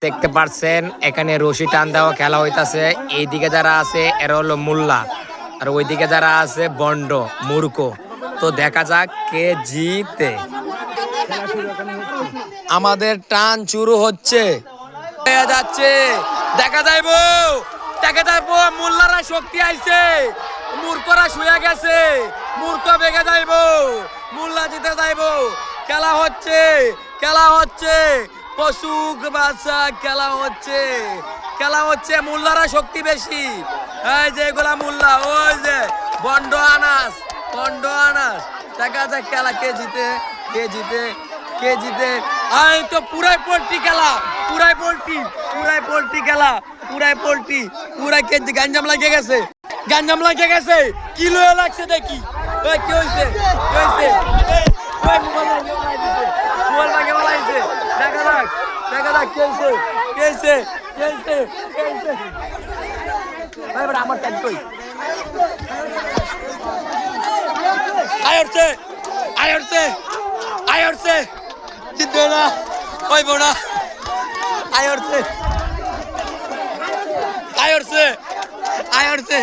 দেখতে পারছেন এখানে রশি টান দেওয়া খেলা হইতাছে। এইদিকে যারা আছে এরা হলো মোল্লা, আর ওইদিকে যারা আছে বন্ড মূর্খ। তো দেখা যাক কে জিতে। আমাদের টান শুরু হচ্ছে, যাচ্ছে, দেখা যাইবো, দেখা যাইবো। মোল্লারা শক্তি আইছে, মূর্খরা শুয়ে গেছে, মূর্খ বেগে যাইবো, মোল্লা জিতে যাইবো। খেলা হচ্ছে, খেলা হচ্ছে, পশুক বাচ্চা খেলা হচ্ছে, খেলা হচ্ছে। মোল্লারা শক্তি বেশি। এই যে এগুলা মোল্লা, ওই যে বন্ড আনাস, বন্ড আনাস। দেখা যাক খেলা কে জিতে, কে জিতে, কে জিতে। এই তো পুরাই পোল্ট্রি খেলা, পুরাই পোল্ট্রি, পুরাই পোল্ট্রি খেলা, পুরাই পোল্ট্রি, পুরাই কে গাঞ্জাম লাগিয়ে গেছে, গাঞ্জাম লাগিয়ে গেছে। কি লয়ে লাগছে দেখি, ওই কি হইছে, কি হইছে? ওই মোবাইল লাগে বলাইছে। দেখা যাক, দেখা যাক কে হইছে, কে হইছে, কে হইছে, কে হইছে। ভাই বড় আমার টাইট কই আইরছে, আইরছে, আইরছে, জিতবে না, ওই বড় আইরছে, আইরছে, আইরছে।